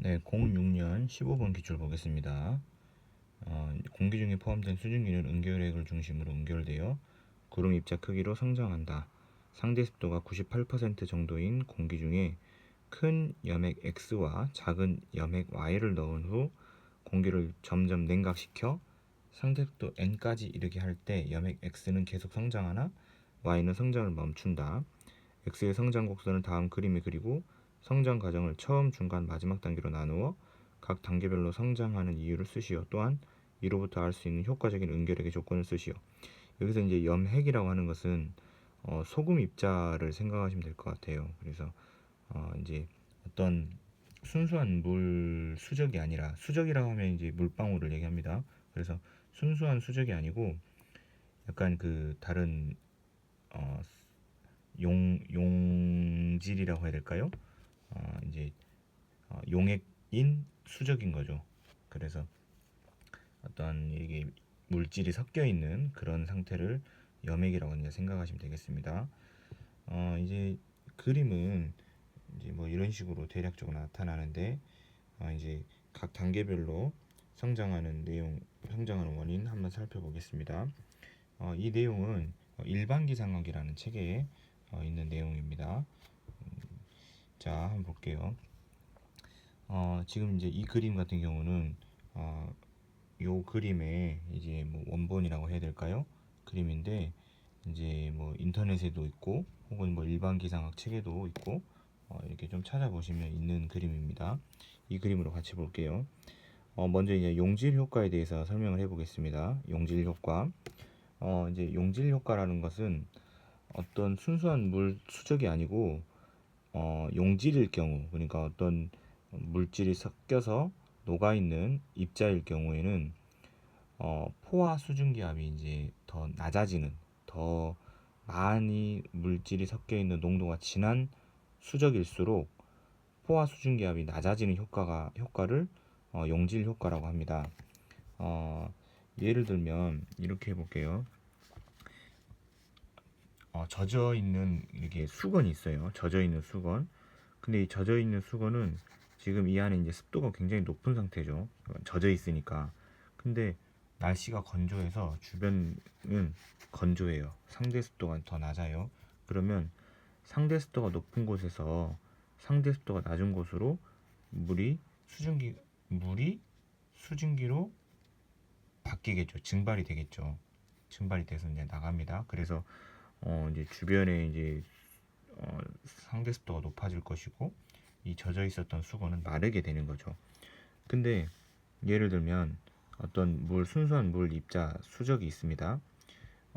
네, 06년 15번 기출 보겠습니다. 공기 중에 포함된 수증기는 은결핵을 중심으로 은결되어 구름 입자 크기로 성장한다. 상대 습도가 98% 정도인 공기 중에 큰 염액 X와 작은 염액 Y를 넣은 후 공기를 점점 냉각시켜 상대 습도 N까지 이르게 할 때 염액 X는 계속 성장하나 Y는 성장을 멈춘다. X의 성장 곡선을 다음 그림에 그리고 성장 과정을 처음, 중간, 마지막 단계로 나누어 각 단계별로 성장하는 이유를 쓰시오. 또한 이로부터 알 수 있는 효과적인 은결핵의 조건을 쓰시오. 여기서 이제 염핵이라고 하는 것은 소금 입자를 생각하시면 될 것 같아요. 그래서 이제 어떤 순수한 물 수적이 아니라, 수적이라고 하면 이제 물방울을 얘기합니다. 그래서 순수한 수적이 아니고 약간 그 다른 어, 용질이라고 해야 될까요? 이제 용액인 수적인 거죠. 그래서 어떤 이게 물질이 섞여 있는 그런 상태를 염액이라고 이제 생각하시면 되겠습니다. 이제 그림은 이제 뭐 이런 식으로 대략적으로 나타나는데 이제 각 단계별로 성장하는 내용, 성장하는 원인 한번 살펴보겠습니다. 이 내용은 일반기상학이라는 책에 있는 내용입니다. 자, 한번 볼게요. 지금 이제 이 그림 같은 경우는 요 그림의 이제 뭐 원본이라고 해야 될까요? 그림인데 이제 뭐 인터넷에도 있고 혹은 뭐 일반 기상학 책에도 있고 이렇게 좀 찾아보시면 있는 그림입니다. 이 그림으로 같이 볼게요. 먼저 이제 용질 효과에 대해서 설명을 해보겠습니다. 용질 효과. 이제 용질 효과라는 것은 어떤 순수한 물 수적이 아니고 용질일 경우, 그러니까 어떤 물질이 섞여서 녹아있는 입자일 경우에는 포화 수증기압이 이제 더 낮아지는, 더 많이 물질이 섞여 있는 농도가 진한 수적일수록 포화 수증기압이 낮아지는 효과를 용질 효과라고 합니다. 예를 들면 이렇게 해볼게요. 젖어 있는 이렇게 수건이 있어요. 젖어 있는 수건. 근데 이 젖어 있는 수건은 지금 이 안에 이제 습도가 굉장히 높은 상태죠. 젖어 있으니까. 근데 날씨가 건조해서 주변은 건조해요. 상대 습도가 더 낮아요. 그러면 상대 습도가 높은 곳에서 상대 습도가 낮은 곳으로 물이 물이 수증기로 바뀌겠죠. 증발이 되겠죠. 증발이 돼서 이제 나갑니다. 그래서 이제 주변에 이제 상대 습도가 높아질 것이고 이 젖어 있었던 수건은 마르게 되는 거죠. 근데 예를 들면 어떤 순수한 물 입자 수적이 있습니다.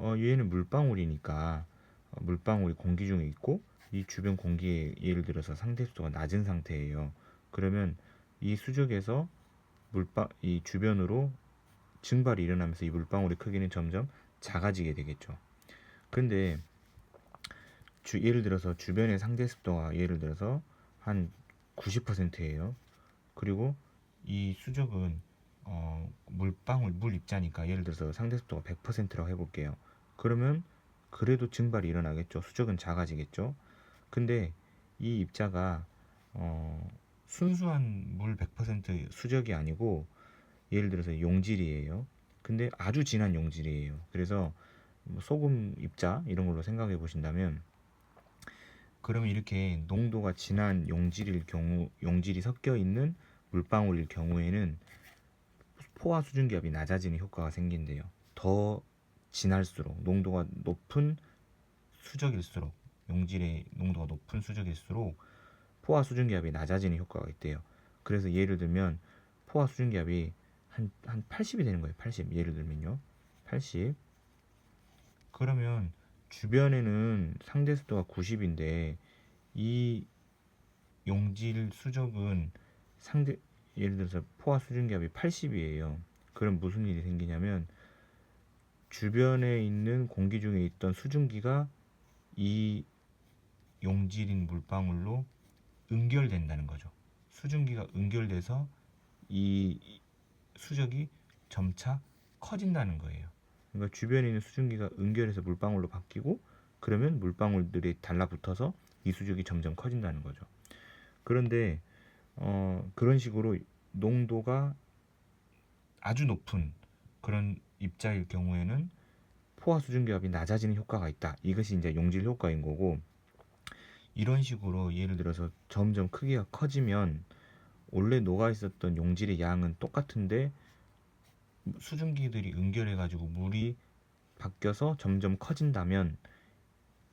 얘는 물방울이니까 물방울이 공기 중에 있고 이 주변 공기에 예를 들어서 상대 습도가 낮은 상태예요. 그러면 이 수적에서 이 주변으로 증발이 일어나면서 이 물방울의 크기는 점점 작아지게 되겠죠. 근데 예를 들어서 주변의 상대 습도가 예를 들어서 한 90%예요. 그리고 이 수적은 물방울 물 입자니까 예를 들어서 상대 습도가 100%라고 해볼게요. 그러면 그래도 증발이 일어나겠죠. 수적은 작아지겠죠. 근데 이 입자가 순수한 물 100% 수적이 아니고 예를 들어서 용질이에요. 근데 아주 진한 용질이에요. 그래서 뭐 소금 입자 이런 걸로 생각해 보신다면 그러면 이렇게 농도가 진한 용질이 섞여 있는 물방울일 경우에는 포화 수증기압이 낮아지는 효과가 생긴대요. 더 진할수록 농도가 높은 수적일수록 용질의 농도가 높은 수적일수록 포화 수증기압이 낮아지는 효과가 있대요. 그래서 예를 들면 포화 수증기압이 한 80이 되는 거예요. 80. 예를 들면요. 80. 그러면 주변에는 상대 습도가 90인데 이 용질 수적은 상대 예를 들어서 포화 수증기압이 80이에요. 그럼 무슨 일이 생기냐면 주변에 있는 공기 중에 있던 수증기가 이 용질인 물방울로 응결된다는 거죠. 수증기가 응결돼서 이 수적이 점차 커진다는 거예요. 그러니까 주변에 있는 수증기가 응결해서 물방울로 바뀌고 그러면 물방울들이 달라붙어서 이 수적이 점점 커진다는 거죠. 그런데 그런 식으로 농도가 아주 높은 그런 입자일 경우에는 포화 수증기압이 낮아지는 효과가 있다. 이것이 이제 용질 효과인 거고, 이런 식으로 예를 들어서 점점 크기가 커지면 원래 녹아 있었던 용질의 양은 똑같은데 수증기들이 응결해 가지고 물이 바뀌어서 점점 커진다면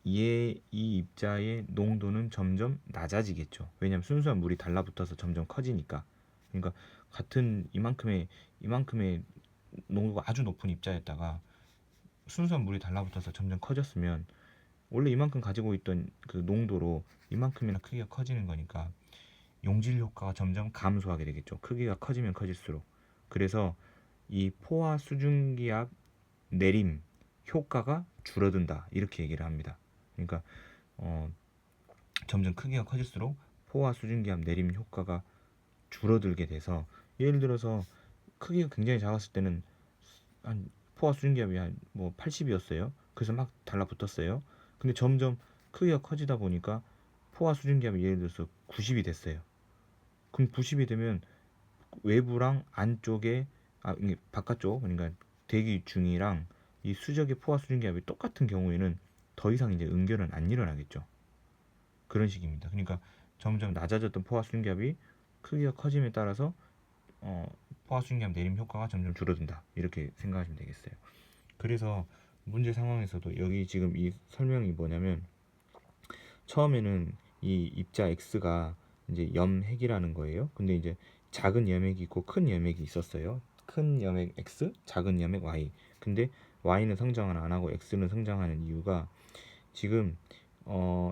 이 입자의 농도는 점점 낮아지겠죠. 왜냐하면 순수한 물이 달라붙어서 점점 커지니까. 그러니까 같은 이만큼의 농도가 아주 높은 입자였다가 순수한 물이 달라붙어서 점점 커졌으면 원래 이만큼 가지고 있던 그 농도로 이만큼이나 크기가 커지는 거니까 용질 효과가 점점 감소하게 되겠죠. 크기가 커지면 커질수록. 그래서 이 포화 수증기압 내림 효과가 줄어든다. 이렇게 얘기를 합니다. 그러니까 어, 점점 크기가 커질수록 포화 수증기압 내림 효과가 줄어들게 돼서, 예를 들어서 크기가 굉장히 작았을 때는 한 포화 수증기압이 한 뭐 80이었어요. 그래서 막 달라붙었어요. 근데 점점 크기가 커지다 보니까 포화 수증기압이 예를 들어서 90이 됐어요. 그럼 90이 되면 외부랑 안쪽에 이게 바깥쪽, 그러니까 대기 중이랑 이 수적의 포화 수증기압이 똑같은 경우에는 더 이상 이제 응결은 안 일어나겠죠. 그런 식입니다. 그러니까 점점 낮아졌던 포화 수증기압이 크기가 커짐에 따라서 포화 수증기압 내림 효과가 점점 줄어든다. 이렇게 생각하시면 되겠어요. 그래서 문제 상황에서도 여기 지금 이 설명이 뭐냐면, 처음에는 이 입자 X가 이제 염핵이라는 거예요. 근데 이제 작은 염핵이 있고 큰 염핵이 있었어요. 큰 염핵 X, 작은 염핵 Y. 근데 Y는 성장을 안 하고 X는 성장하는 이유가, 지금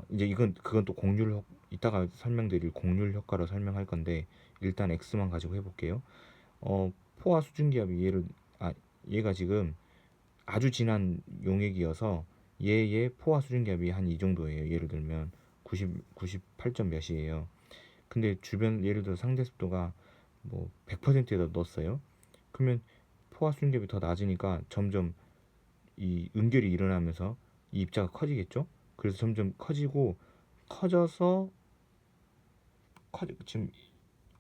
이제 그건 또 이따가 설명드릴 공률 효과로 설명할 건데, 일단 X만 가지고 해볼게요. 포화 수증기압이 얘가 지금 아주 진한 용액이어서 얘의 포화 수증기압이 한 이 정도예요. 예를 들면 98점 몇이에요. 근데 주변 예를 들어 상대 습도가 뭐 100%에다 넣었어요. 그러면 포화 수증기압이 더 낮으니까 점점 이 응결이 일어나면서 이 입자가 커지겠죠. 그래서 점점 커져서 지금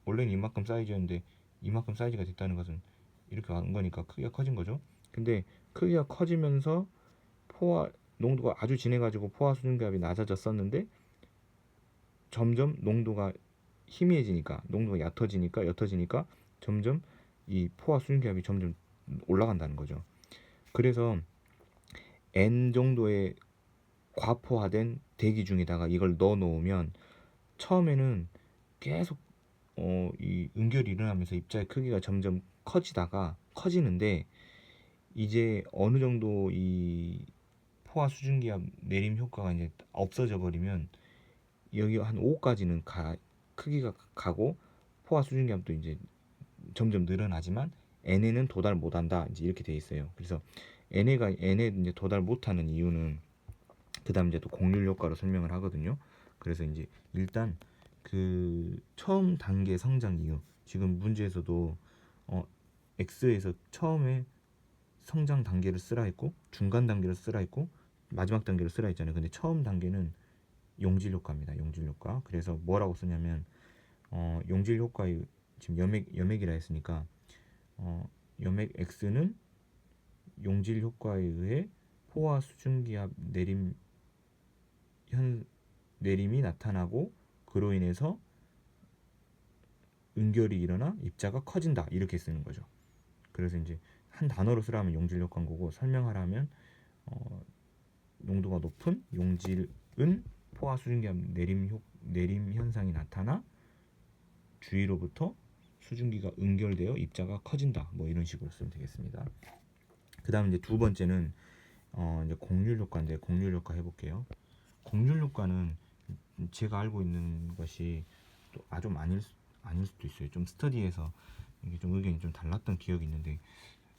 원래는 이만큼 사이즈였는데 이만큼 사이즈가 됐다는 것은 이렇게 간 거니까 크기가 커진 거죠. 근데 크기가 커지면서 포화 농도가 아주 진해가지고 포화 수증기압이 낮아졌었는데 점점 농도가 희미해지니까, 농도가 옅어지니까 점점 이 포화 수증기압이 점점 올라간다는 거죠. 그래서 N 정도의 과포화된 대기 중에다가 이걸 넣어 놓으면 처음에는 계속 이 응결이 일어나면서 입자의 크기가 점점 커지는데, 이제 어느 정도 이 포화 수증기압 내림 효과가 이제 없어져 버리면 여기 한 5까지는 크기가 가고 포화 수증기압도 이제 점점 늘어나지만 N에는 도달 못한다. 이제 이렇게 돼 있어요. 그래서 N에 이제 도달 못하는 이유는 그다음 이제 또 공률 효과로 설명을 하거든요. 그래서 이제 일단 그 처음 단계 성장 이유, 지금 문제에서도 X에서 처음에 성장 단계를 쓰라 했고 중간 단계를 쓰라 했고 마지막 단계를 쓰라 했잖아요. 근데 처음 단계는 용질 효과입니다. 용질 효과. 그래서 뭐라고 쓰냐면 용질 효과의 지금 염액이라 했으니까 염액 X는 용질 효과에 의해 포화 수증기압 내림이 나타나고 그로 인해서 응결이 일어나 입자가 커진다. 이렇게 쓰는 거죠. 그래서 이제 한 단어로 쓰라면 용질 효과인 거고, 설명하라면 농도가 높은 용질은 포화 수증기압 내림 현상이 나타나 주위로부터 수증기가 응결되어 입자가 커진다. 뭐 이런 식으로 쓰면 되겠습니다. 그 다음 이제 두 번째는 이제 공률 효과인데, 공률 효과 해볼게요. 공률 효과는 제가 알고 있는 것이 또 좀 아닐 수도 있어요. 좀 스터디에서 이게 좀 의견이 좀 달랐던 기억이 있는데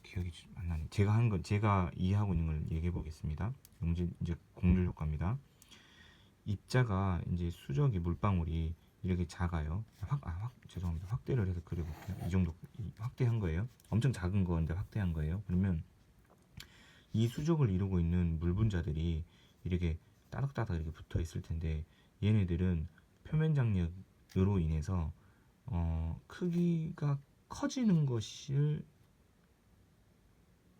기억이 안 나네. 제가 이해하고 있는 걸 얘기해 보겠습니다. 이제 공률 효과입니다. 입자가 이제 수적의 물방울이 이렇게 작아요. 죄송합니다. 확대를 해서 그려볼게요. 이 정도 확대한 거예요. 엄청 작은 거인데 확대한 거예요. 그러면 이 수족을 이루고 있는 물 분자들이 이렇게 따닥따닥 이렇게 붙어 있을 텐데, 얘네들은 표면 장력으로 인해서 크기가 커지는 것을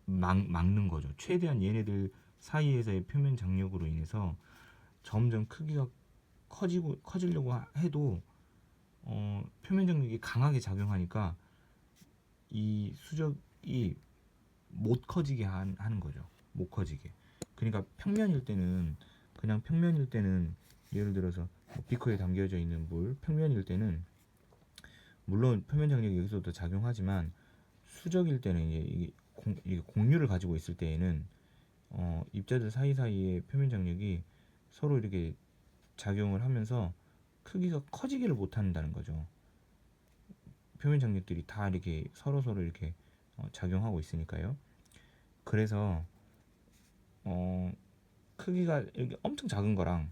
막는 거죠. 최대한 얘네들 사이에서의 표면 장력으로 인해서 점점 크기가 커지려고 해도 표면 장력이 강하게 작용하니까 이 수적이 못 커지게 하는 거죠. 못 커지게. 그러니까 그냥 평면일 때는 예를 들어서 뭐 비커에 담겨져 있는 물 평면일 때는 물론 표면 장력이 여기서도 작용하지만 수적일 때는 이게 공률을 가지고 있을 때에는 입자들 사이사이의 표면 장력이 서로 이렇게 작용을 하면서 크기가 커지기를 못한다는 거죠. 표면 장력들이 다 이렇게 서로 이렇게 작용하고 있으니까요. 그래서 어, 크기가 이렇게 엄청 작은 거랑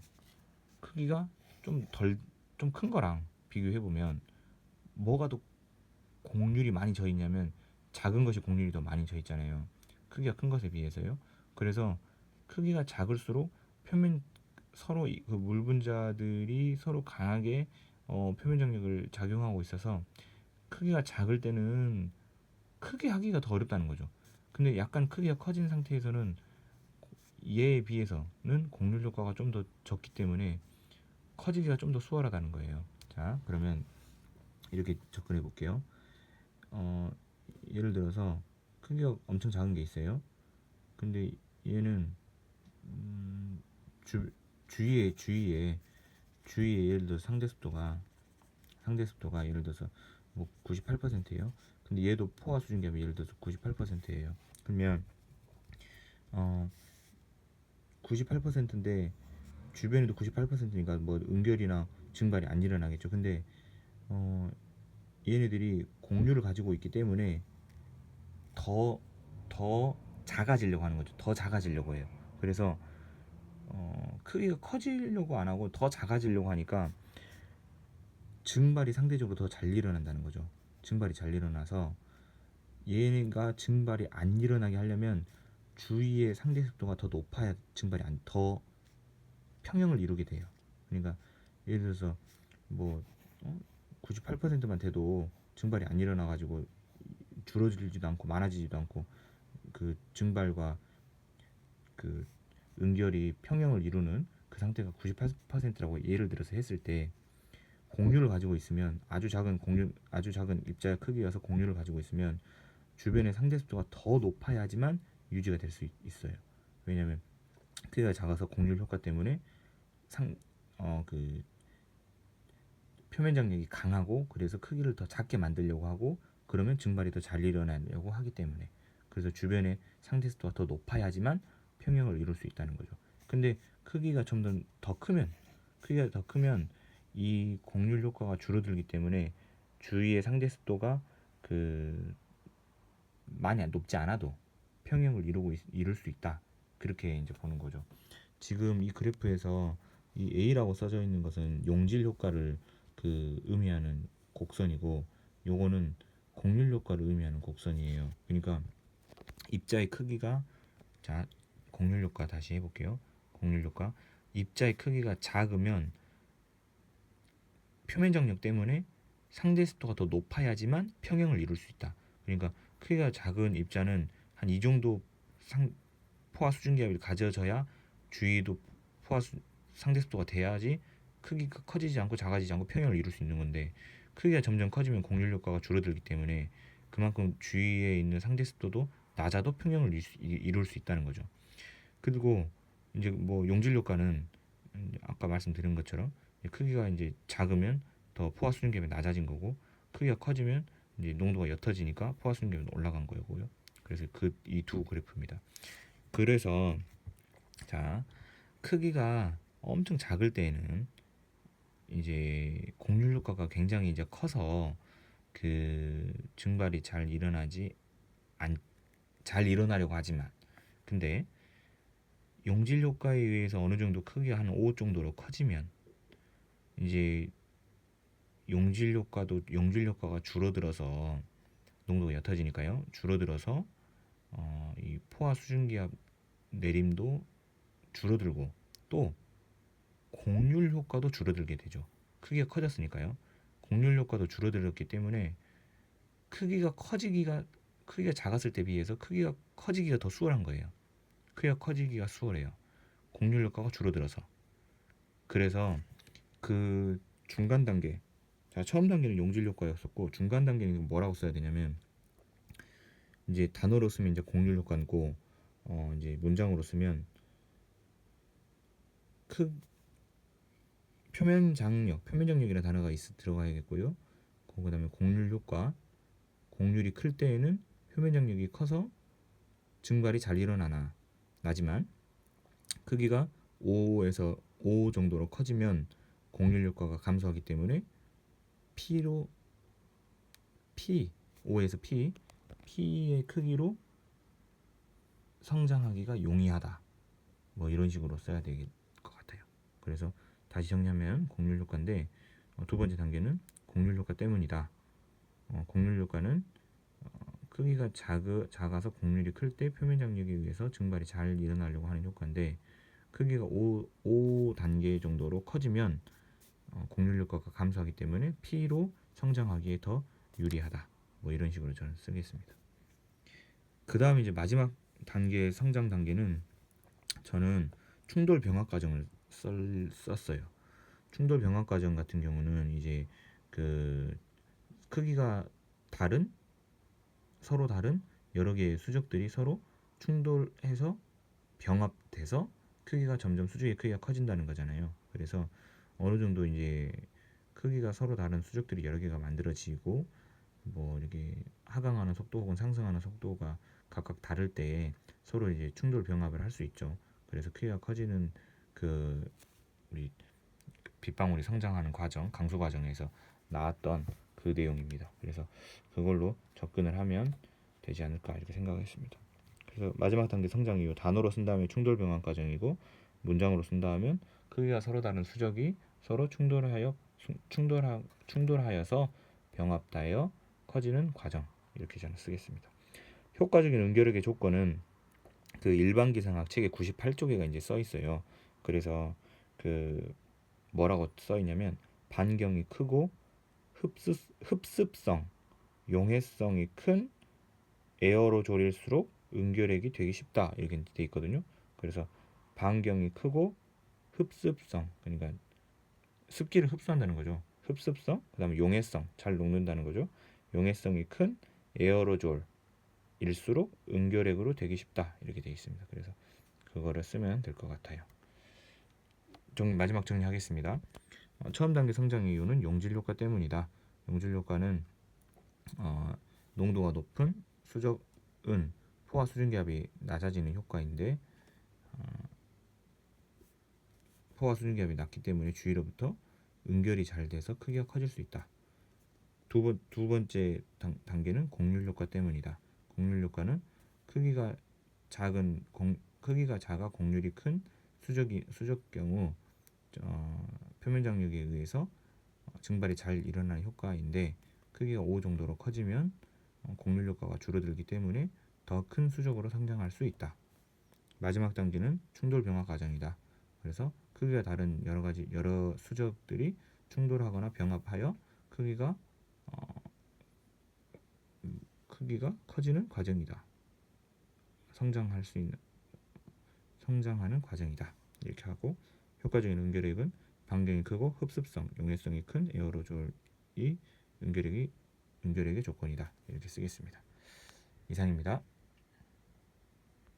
크기가 좀 큰 거랑 비교해 보면 뭐가 더 공률이 많이 져 있냐면 작은 것이 공률이 더 많이 져 있잖아요. 크기가 큰 것에 비해서요. 그래서 크기가 작을수록 표면 서로 그 물 분자들이 서로 강하게 표면 장력을 작용하고 있어서 크기가 작을 때는 크게 하기가 더 어렵다는 거죠. 근데 약간 크기가 커진 상태에서는 얘에 비해서는 공률 효과가 좀 더 적기 때문에 커지기가 좀 더 수월하다는 거예요. 자, 그러면 이렇게 접근해 볼게요. 어, 예를 들어서 크기가 엄청 작은 게 있어요. 근데 얘는 음, 주, 주위에 예를 들어 상대 습도가 예를 들어서 뭐 98%예요. 근데 얘도 포화 수증기압이 예를 들어서 98%예요. 그러면 어 98%인데 주변에도 98%니까 뭐 응결이나 증발이 안 일어나겠죠. 근데 어 얘네들이 공률을 가지고 있기 때문에 더 더 작아지려고 하는 거죠. 더 작아지려고 해요. 그래서 크기가 커지려고 안 하고 더 작아지려고 하니까 증발이 상대적으로 더 잘 일어난다는 거죠. 증발이 잘 일어나서 얘가 증발이 안 일어나게 하려면 주위의 상대 습도가 더 높아야 증발이 더 평형을 이루게 돼요. 그러니까 예를 들어서 뭐 98%만 돼도 증발이 안 일어나 가지고 줄어들지도 않고 많아지지도 않고 그 증발과 그 응결이 평형을 이루는 그 상태가 98%라고 예를 들어서 했을 때 공률을 가지고 있으면 아주 작은 입자 크기여서 공률을 가지고 있으면 주변의 상대 습도가 더 높아야지만 유지가 될 수 있어요. 왜냐하면 크기가 작아서 공률 효과 때문에 그 표면 장력이 강하고 그래서 크기를 더 작게 만들려고 하고 그러면 증발이 더 잘 일어나려고 하기 때문에 그래서 주변의 상대 습도가 더 높아야지만 평형을 이룰 수 있다는 거죠. 근데 크기가 좀 크기가 더 크면 이 공률 효과가 줄어들기 때문에 주위의 상대 습도가 그 많이 높지 않아도 평형을 이룰 수 있다. 그렇게 이제 보는 거죠. 지금 이 그래프에서 이 A라고 써져 있는 것은 용질 효과를 의미하는 곡선이고 요거는 공률 효과를 의미하는 곡선이에요. 그러니까 입자의 크기가 자 공률 효과 다시 해볼게요. 공률 효과 입자의 크기가 작으면 표면 장력 때문에 상대 습도가 더 높아야지만 평형을 이룰 수 있다. 그러니까 크기가 작은 입자는 한 이 정도 포화 수증기압이 가져져야 주위도 상대 습도가 돼야지 크기가 커지지 않고 작아지지 않고 평형을 이룰 수 있는 건데 크기가 점점 커지면 공률 효과가 줄어들기 때문에 그만큼 주위에 있는 상대 습도도 낮아도 평형을 이룰 수 있다는 거죠. 그리고 이제 뭐 용질 효과는 아까 말씀드린 것처럼 크기가 이제 작으면 더 포화 수증기압이 낮아진 거고 크기가 커지면 이제 농도가 옅어지니까 포화 수증기압이 올라간 거고요. 그래서 이 두 그래프입니다. 그래서 자 크기가 엄청 작을 때에는 이제 공률 효과가 굉장히 이제 커서 그 증발이 잘 일어나려고 하지만 근데 용질 효과에 의해서 어느 정도 크기가 한 5 정도로 커지면 이제 용질 효과가 줄어들어서 농도가 옅어지니까요. 줄어들어서 이 포화 수증기압 내림도 줄어들고 또 공률 효과도 줄어들게 되죠. 크기가 커졌으니까요. 곡률 효과도 줄어들었기 때문에 크기가 작았을 때 비해서 크기가 커지기가 더 수월한 거예요. 크기가 커지기가 수월해요. 곡률 효과가 줄어들어서. 그래서 그 중간 단계, 자 처음 단계는 용질 효과였었고 중간 단계는 뭐라고 써야 되냐면 이제 단어로 쓰면 이제 곡률 효과고 이제 문장으로 쓰면 크 표면 장력이라는 단어가 들어가야겠고요. 그다음에 곡률 효과, 곡률이 클 때에는 표면 장력이 커서 증발이 잘 나지만 크기가 5에서 5 정도로 커지면 곡률 효과가 감소하기 때문에 P로 P 5에서 P의 크기로 성장하기가 용이하다. 뭐 이런 식으로 써야 될 것 같아요. 그래서 다시 정리하면 곡률 효과인데 두 번째 단계는 곡률 효과 때문이다. 곡률 효과는 크기가 작아서 곡률이 클 때 표면 장력에 의해서 증발이 잘 일어나려고 하는 효과인데 크기가 5단계 정도로 커지면 곡률 효과가 감소하기 때문에 P로 성장하기에 더 유리하다. 뭐 이런 식으로 저는 쓰겠습니다. 그 다음에 이제 마지막 단계 성장 단계는 저는 충돌 병합 과정을 썼어요. 충돌 병합 과정 같은 경우는 이제 그 크기가 서로 다른 여러 개의 수적들이 서로 충돌해서 병합돼서 수적의 크기가 커진다는 거잖아요. 그래서 어느 정도 이제 크기가 서로 다른 수적들이 여러 개가 만들어지고 뭐 이렇게 하강하는 속도 혹은 상승하는 속도가 각각 다를 때 서로 이제 충돌 병합을 할 수 있죠. 그래서 크기가 커지는 그 우리 빗방울이 성장하는 과정, 강수 과정에서 나왔던 그 내용입니다. 그래서 그걸로 접근을 하면 되지 않을까 이렇게 생각했습니다. 그래서 마지막 단계 성장 이후 단어로 쓴 다음에 충돌 병합 과정이고 문장으로 쓴 다음은 크기가 서로 다른 수적이 서로 충돌하여서 병합하여 커지는 과정 이렇게 저는 쓰겠습니다. 효과적인 응결력의 조건은 그 일반기상학 책의 98쪽에가 이제 써 있어요. 그래서 그 뭐라고 써 있냐면 반경이 크고 흡습성, 용해성이 큰 에어로졸일수록 응결액이 되기 쉽다 이렇게 돼 있거든요. 그래서 반경이 크고 흡습성, 그러니까 습기를 흡수한다는 거죠. 흡습성, 그다음에 용해성, 잘 녹는다는 거죠. 용해성이 큰 에어로졸일수록 응결액으로 되기 쉽다 이렇게 돼 있습니다. 그래서 그거를 쓰면 될 것 같아요. 마지막 정리하겠습니다. 처음 단계 성장 이유는 용질 효과 때문이다. 용질 효과는 농도가 높은 수적은 포화 수증기압이 낮아지는 효과인데 포화 수증기압이 낮기 때문에 주위로부터 응결이 잘 돼서 크기가 커질 수 있다. 두 번째 단계는 곡률 효과 때문이다. 곡률 효과는 크기가 작아 곡률이 큰 수적 경우 표면 장력에 의해서 증발이 잘 일어나는 효과인데 크기가 5 정도로 커지면 곡률 효과가 줄어들기 때문에 더 큰 수적으로 성장할 수 있다. 마지막 단계는 충돌 병합 과정이다. 그래서 크기가 다른 여러 수적들이 충돌하거나 병합하여 크기가 커지는 과정이다. 성장하는 과정이다. 이렇게 하고 효과적인 응결액은 반경이 크고 흡습성, 용해성이 큰 에어로졸이 응결액의 조건이다. 이렇게 쓰겠습니다. 이상입니다.